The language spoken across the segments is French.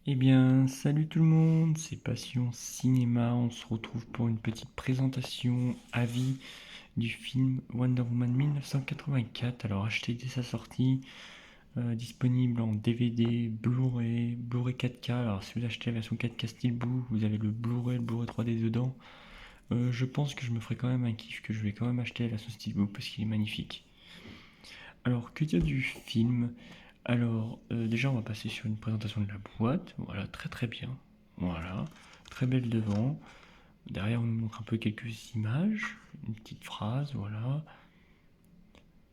Eh bien, salut tout le monde, c'est Passion Cinéma. On se retrouve pour une petite présentation avis du film Wonder Woman 1984. Alors, acheté dès sa sortie, disponible en DVD, Blu-ray, Blu-ray 4K. Alors, si vous achetez la version 4K Steelbook, vous avez le Blu-ray 3D dedans. Je pense que je me ferai quand même un kiff, que je vais quand même acheter la version Steelbook parce qu'il est magnifique. Alors, que dire du film? Alors, déjà, on va passer sur une présentation de la boîte. Voilà, très très bien. Voilà, très belle devant. Derrière, on nous montre un peu quelques images, une petite phrase, voilà.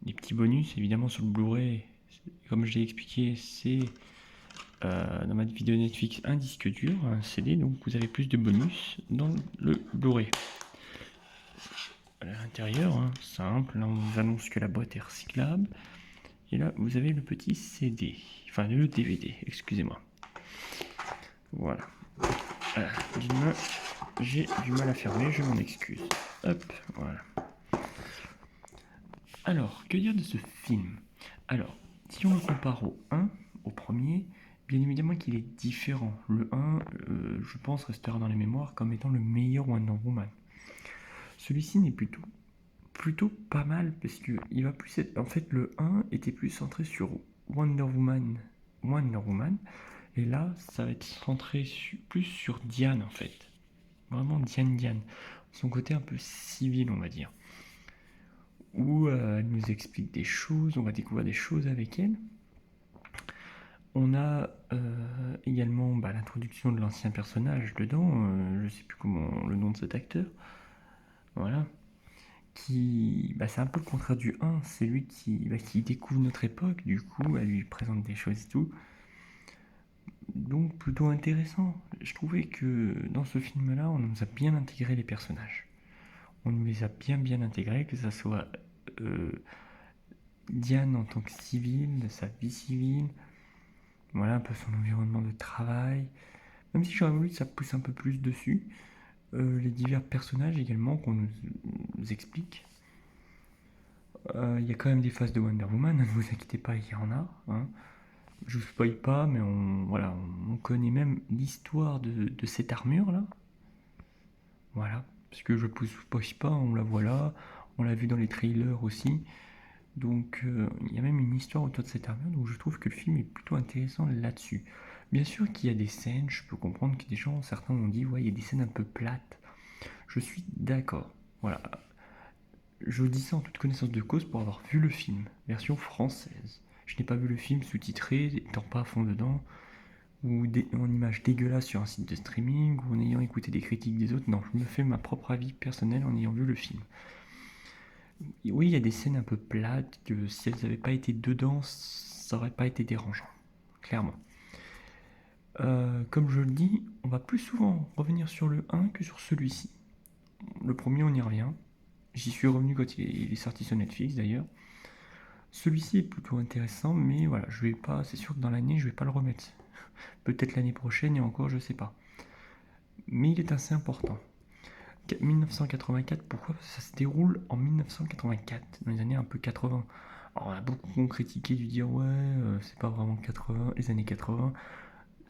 Des petits bonus, évidemment, sur le Blu-ray. Comme je l'ai expliqué, c'est dans ma vidéo Netflix un disque dur, un CD, donc vous avez plus de bonus dans le Blu-ray. À l'intérieur, hein, simple, là on nous annonce que la boîte est recyclable. Et là, vous avez le petit CD, enfin le DVD, excusez-moi. Voilà. J'ai du mal à fermer, je m'en excuse. Hop, voilà. Alors, que dire de ce film? Alors, si on le compare au 1, au premier, bien évidemment qu'il est différent. Le 1, je pense, restera dans les mémoires comme étant le meilleur Wonder Woman. Celui-ci n'est plutôt pas mal parce que il va plus être. En fait, le 1 était plus centré sur Wonder Woman. Wonder Woman. Et là, ça va être centré plus sur Diane en fait. Vraiment Diane. Son côté un peu civil, on va dire. Où elle nous explique des choses, on va découvrir des choses avec elle. On a également l'introduction de l'ancien personnage dedans, je sais plus comment le nom de cet acteur. Voilà. C'est un peu le contraire du 1, c'est lui qui découvre notre époque, du coup, elle lui présente des choses et tout. Donc plutôt intéressant. Je trouvais que dans ce film-là, on nous a bien intégré les personnages. On nous les a bien intégrés, que ça soit euh, Diane en tant que civile, de sa vie civile, voilà un peu son environnement de travail. Même si j'aurais voulu que ça pousse un peu plus dessus, les divers personnages également qu'on nous explique. Il y a quand même des phases de Wonder Woman, ne vous inquiétez pas, il y en a. Hein. Je vous spoil pas, mais on connaît même l'histoire de cette armure là. Voilà, parce que je ne vous spoil pas, on la voit là, on l'a vu dans les trailers aussi. Donc il y a même une histoire autour de cette armure, donc je trouve que le film est plutôt intéressant là-dessus. Bien sûr qu'il y a des scènes, je peux comprendre que des gens, certains ont dit, ouais, il y a des scènes un peu plates. Je suis d'accord. Voilà. Je dis ça en toute connaissance de cause pour avoir vu le film, version française. Je n'ai pas vu le film sous-titré, étant pas à fond dedans, ou en image dégueulasse sur un site de streaming, ou en ayant écouté des critiques des autres. Non, je me fais ma propre avis personnel en ayant vu le film. Oui, il y a des scènes un peu plates que si elles n'avaient pas été dedans, ça aurait pas été dérangeant, clairement. Comme je le dis, on va plus souvent revenir sur le 1 que sur celui-ci. Le premier, on y revient. J'y suis revenu quand il est sorti sur Netflix d'ailleurs. Celui-ci est plutôt intéressant, mais voilà, je vais pas, c'est sûr que dans l'année, je vais pas le remettre. Peut-être l'année prochaine et encore, je sais pas. Mais il est assez important. 1984, pourquoi? Parce que ça se déroule en 1984, dans les années un peu 80. Alors, on a beaucoup critiqué du dire ouais, c'est pas vraiment 80, les années 80.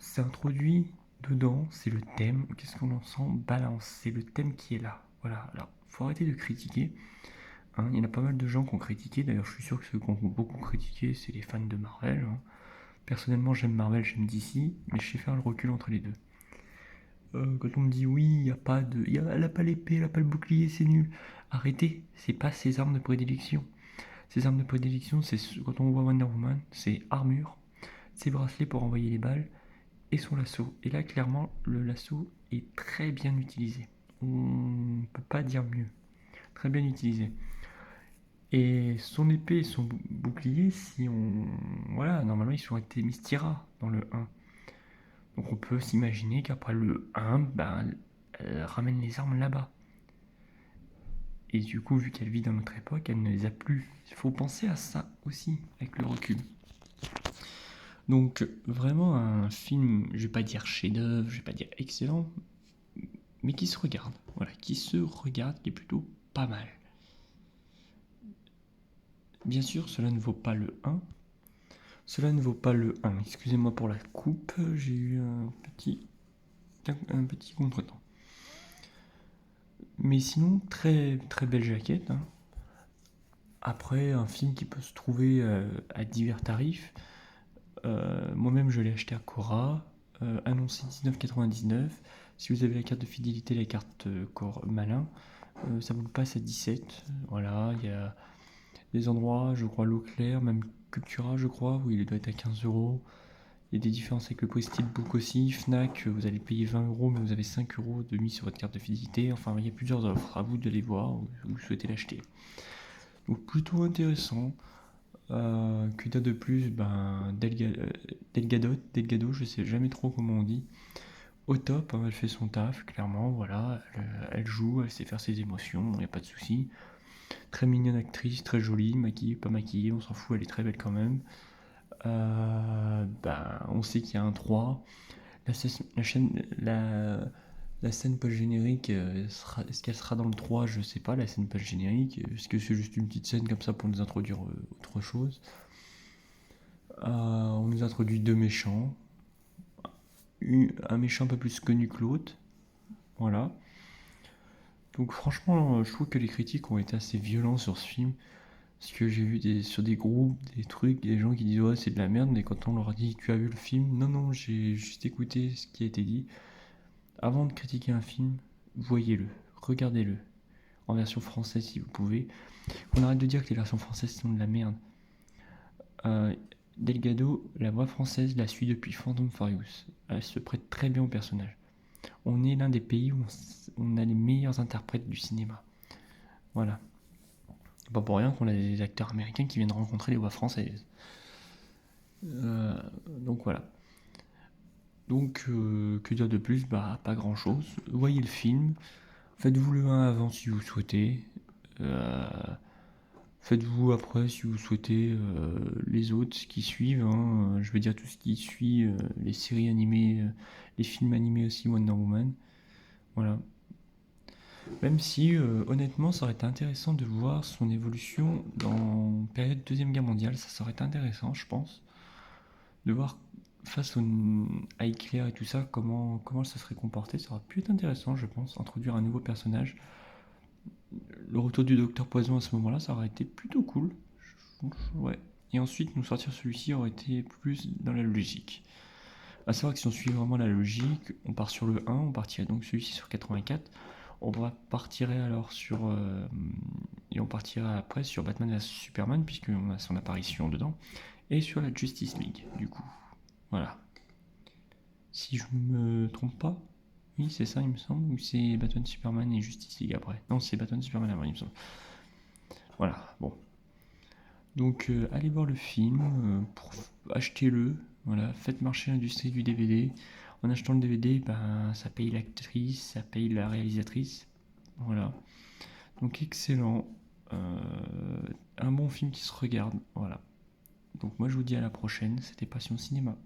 C'est introduit dedans, c'est le thème. Qu'est-ce qu'on en sent? Balance, c'est le thème qui est là. Voilà, alors faut arrêter de critiquer. Hein. Il y en a pas mal de gens qui ont critiqué, d'ailleurs je suis sûr que ceux qui ont beaucoup critiqué, c'est les fans de Marvel. Hein. Personnellement, j'aime Marvel, j'aime DC, mais je sais faire le recul entre les deux. Quand on me dit oui, il y a pas de. Elle a pas l'épée, elle a pas le bouclier, c'est nul. Arrêtez, c'est pas ses armes de prédilection. Ses armes de prédilection, c'est quand on voit Wonder Woman, c'est armure, ses bracelets pour envoyer les balles et son lasso. Et là, clairement, le lasso est très bien utilisé. On ne peut pas dire mieux. Très bien utilisé. Et son épée et son bouclier, si on. Voilà, normalement, ils ont été Mystira dans le 1. Donc on peut s'imaginer qu'après le 1, elle ramène les armes là-bas. Et du coup, vu qu'elle vit dans notre époque, elle ne les a plus. Il faut penser à ça aussi, avec le recul. Donc, vraiment un film, je vais pas dire chef-d'œuvre, je vais pas dire excellent, mais qui se regarde. Voilà, qui se regarde, qui est plutôt pas mal. Bien sûr, cela ne vaut pas le 1. Cela ne vaut pas le 1. Excusez-moi pour la coupe, j'ai eu un petit contretemps. Mais sinon, très très belle jaquette, hein. Après, un film qui peut se trouver à divers tarifs. Moi-même, je l'ai acheté à Cora, annoncé 19,99. Si vous avez la carte de fidélité, la carte Malin, ça vous le passe à 17. Voilà, il y a des endroits, je crois Leclerc, même Cultura, je crois, où il doit être à 15 euros. Il y a des différences avec le Prestige Book aussi. Fnac, vous allez payer 20 euros, mais vous avez 5 euros de mise sur votre carte de fidélité. Enfin, il y a plusieurs offres. À vous de les voir où vous souhaitez l'acheter. Donc, plutôt intéressant. Que dire de plus? Delgado, je sais jamais trop comment on dit. Au top, hein, elle fait son taf, clairement, voilà. Elle joue, elle sait faire ses émotions, il n'y a pas de souci. Très mignonne actrice, très jolie, maquillée, pas maquillée, on s'en fout, elle est très belle quand même. On sait qu'il y a un 3. La scène post-générique, est-ce qu'elle sera dans le 3? Je sais pas, la scène post-générique. Est-ce que c'est juste une petite scène comme ça pour nous introduire autre chose? On nous introduit deux méchants. Un méchant un peu plus connu que l'autre. Voilà. Donc franchement, je trouve que les critiques ont été assez violents sur ce film. Parce que j'ai vu sur des groupes, des trucs, des gens qui disent ouais c'est de la merde, mais quand on leur dit tu as vu le film, non non j'ai juste écouté ce qui a été dit. Avant de critiquer un film, voyez-le, regardez-le, en version française si vous pouvez. On arrête de dire que les versions françaises sont de la merde. Delgado, la voix française la suit depuis Phantom Furious. Elle se prête très bien au personnage. On est l'un des pays où on a les meilleurs interprètes du cinéma. Voilà. C'est pas pour rien qu'on a des acteurs américains qui viennent rencontrer les voix françaises. Donc voilà. Donc, que dire de plus? Pas grand chose. Voyez le film. Faites-vous le 1 avant si vous souhaitez. Euh, Faites-vous après si vous souhaitez les autres qui suivent, hein. Je veux dire tout ce qui suit, les séries animées, les films animés aussi, Wonder Woman. Voilà. Même si honnêtement ça aurait été intéressant de voir son évolution dans période Deuxième Guerre mondiale, ça aurait été intéressant je pense. De voir face à Hitler et tout ça, comment ça serait comporté, ça aurait pu être intéressant je pense, introduire un nouveau personnage. Le retour du Docteur Poison à ce moment-là, ça aurait été plutôt cool. Ouais. Et ensuite, nous sortir celui-ci aurait été plus dans la logique. A savoir que si on suit vraiment la logique, on part sur le 1, on partirait donc celui-ci sur 84. On partirait alors sur. Et on partirait après sur Batman vs Superman, puisqu'on a son apparition dedans. Et sur la Justice League, du coup. Voilà. Si je me trompe pas, oui, c'est ça, il me semble, ou c'est Batman, Superman et Justice League après. Non, c'est Batman, Superman avant, il me semble. Voilà, bon. Donc, allez voir le film, achetez-le, voilà, faites marcher l'industrie du DVD. En achetant le DVD, ça paye l'actrice, ça paye la réalisatrice. Voilà. Donc, excellent. Un bon film qui se regarde, voilà. Donc, moi, je vous dis à la prochaine. C'était Passion Cinéma.